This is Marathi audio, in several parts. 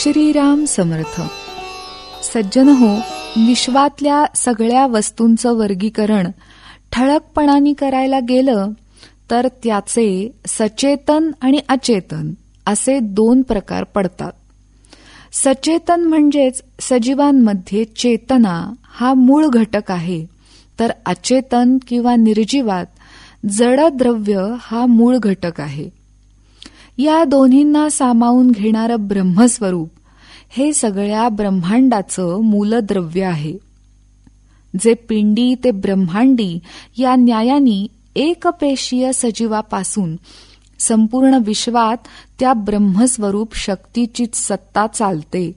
श्रीराम समर्थ. सज्जन हो, विश्वातल्या सगळ्या वस्तूंचं वर्गीकरण ठळकपणाने करायला गेलं तर त्याचे सचेतन आणि अचेतन असे दोन प्रकार पडतात. सचेतन म्हणजेच सजीवांमध्ये चेतना हा मूळ घटक आहे, तर अचेतन किंवा निर्जीवात जडद्रव्य हा मूळ घटक आहे. या दोन्हींना सामावून घेणारं ब्रह्मस्वरूप हे सगळ्या ब्रह्मांडाचं मूलद्रव्य आहे. जे पिंडी ते ब्रह्मांडी या न्यायाने एकपेशीय सजीवापासून संपूर्ण विश्वात त्या ब्रह्मस्वरूप शक्तीचीच सत्ता चालते.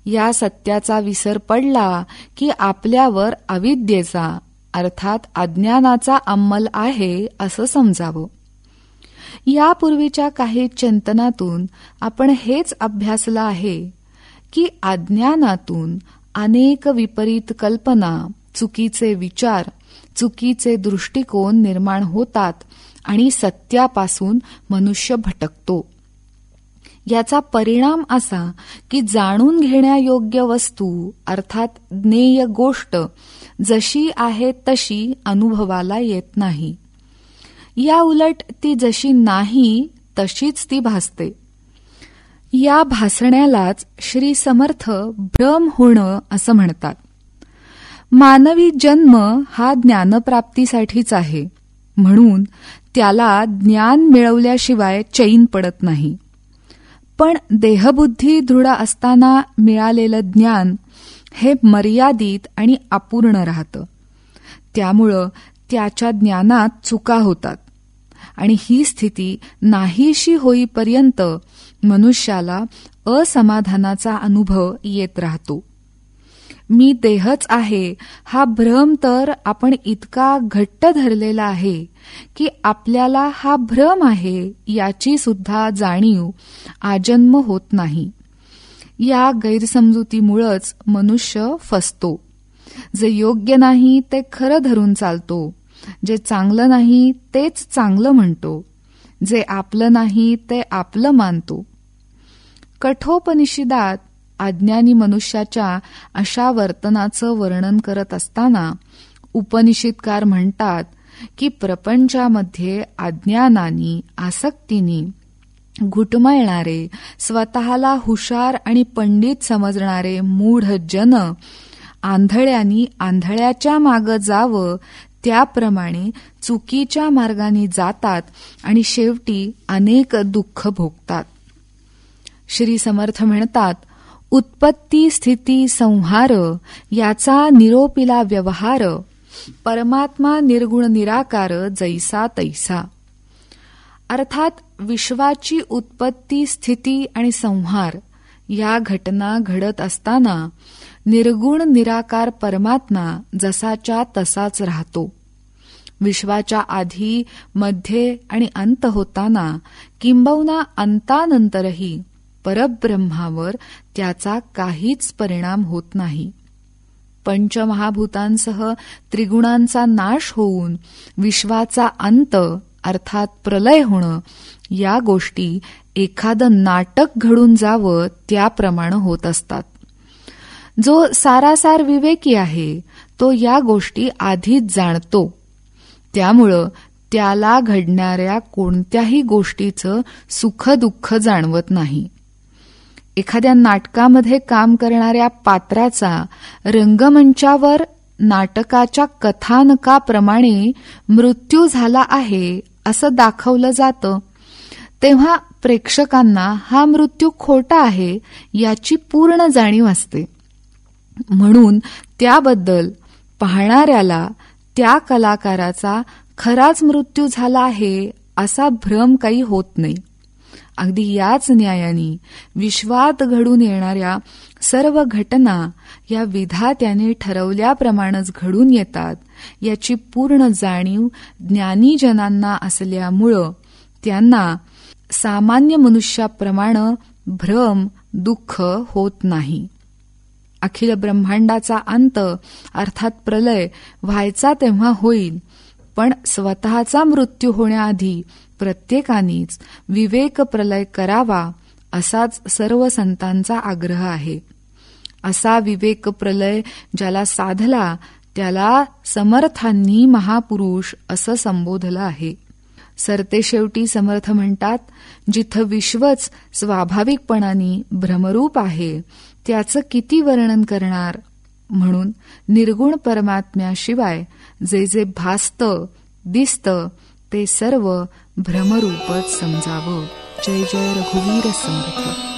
या सत्याचा विसर पडला की आपल्यावर अविद्येचा अर्थात अज्ञानाचा अंमल आहे असं समजावं. यापूर्वीच्या काही चिंतनातून आपण हेच अभ्यासलं आहे की अज्ञानातून अनेक विपरीत कल्पना, चुकीचे विचार, चुकीचे दृष्टिकोन निर्माण होतात आणि सत्यापासून मनुष्य भटकतो. याचा परिणाम असा की जाणून घेण्यायोग्य वस्तू अर्थात ज्ञेय गोष्ट जशी आहे तशी अनुभवाला येत नाही. या उलट ती जशी नाही तशीच ती भासते. या भासण्यालाच श्री समर्थ भ्रम होणं असं म्हणतात. मानवी जन्म हा ज्ञानप्राप्तीसाठीच आहे, म्हणून त्याला ज्ञान मिळवल्याशिवाय चैन पडत नाही. पण देहबुद्धी दृढ असताना मिळालेलं ज्ञान हे मर्यादित आणि अपूर्ण राहतं. त्यामुळं त्याच्या ज्ञानात चुका होतात आणि ही स्थिती नाहीशी होईपर्यंत मनुष्याला असमाधानाचा अनुभव येत राहतो. मी देहच आहे हा भ्रम तर आपण इतका घट्ट धरलेला आहे की आपल्याला हा भ्रम आहे याची सुद्धा जाणीव आजन्म होत नाही. या गैरसमजुतीमुळेच मनुष्य फसतो. जे योग्य नाही ते खरं धरून चालतो, जे चांगलं नाही तेच चांगलं म्हणतो, जे आपलं नाही ते आपलं मानतो. कठोपनिषदात अज्ञानी मनुष्याच्या अशा वर्तनाचं वर्णन करत असताना उपनिषदकार म्हणतात की प्रपंचामध्ये अज्ञानानी, आसक्तीनी घुटमळणारे, स्वतःला हुशार आणि पंडित समजणारे मूढ जन आंधळ्यांनी आंधळ्याच्या मागं जावं त्याप्रमाणे चुकीच्या मार्गाने जातात आणि शेवटी अनेक दुःख भोगतात. श्री समर्थ म्हणतात, उत्पत्ती स्थिती संहार याचा निरोपिला व्यवहार, परमात्मा निर्गुण निराकार जैसा तैसा. अर्थात विश्वाची उत्पत्ती, स्थिती आणि संहार या घटना घडत असताना निर्गुण निराकार परमात्मा जसाच्या तसाच राहतो. विश्वाच्या आधी, मध्ये आणि अंत होताना किंबहुना अंतानंतरही परब्रह्मावर त्याचा काहीच परिणाम होत नाही. पंचमहाभूतांसह त्रिगुणांचा नाश होऊन विश्वाचा अंत अर्थात प्रलय होणं या गोष्टी एखादं नाटक घडून जावं त्याप्रमाणे होत असतात. जो सारासार विवेकी आहे तो या गोष्टी आधीच जाणतो. त्यामुळं त्याला घडणाऱ्या कोणत्याही गोष्टीचं सुख दुःख जाणवत नाही. एखाद्या नाटकामध्ये काम करणाऱ्या पात्राचा रंगमंचावर नाटकाच्या कथानकाप्रमाणे मृत्यू झाला आहे असं दाखवलं जातं, तेव्हा प्रेक्षकांना हा मृत्यू खोटा आहे याची पूर्ण जाणीव असते. म्हणून त्याबद्दल पाहणाऱ्याला त्या कलाकाराचा खराच मृत्यू झाला आहे असा भ्रम काही होत नाही. अगदी याच न्यायाने विश्वात घडून येणाऱ्या सर्व घटना या विधात्याने ठरवल्याप्रमाणेच घडून येतात याची पूर्ण जाणीव ज्ञानीजनांना असल्यामुळं त्यांना सामान्य मनुष्याप्रमाणे भ्रम, दुःख होत नाही. अखिल ब्रह्मांडाचा अंत अर्थात प्रलय व्हायचा तेव्हा होईल, पण स्वतःचा मृत्यू होण्याआधी प्रत्येकानेच विवेक प्रलय करावा असाच सर्व संतांचा आग्रह आहे. असा विवेक प्रलय ज्याला साधला त्याला समर्थांनी महापुरुष असं संबोधलं आहे. सरतेशेवटी समर्थ म्हणतात, जिथं विश्वच स्वाभाविकपणाने भ्रमरूप आहे त्याचं किती वर्णन करणार. म्हणून निर्गुण परमात्म्याशिवाय जे जे भासतं दिसतं ते सर्व भ्रमरूपच समजावं. जय जय रघुवीर समर्थ.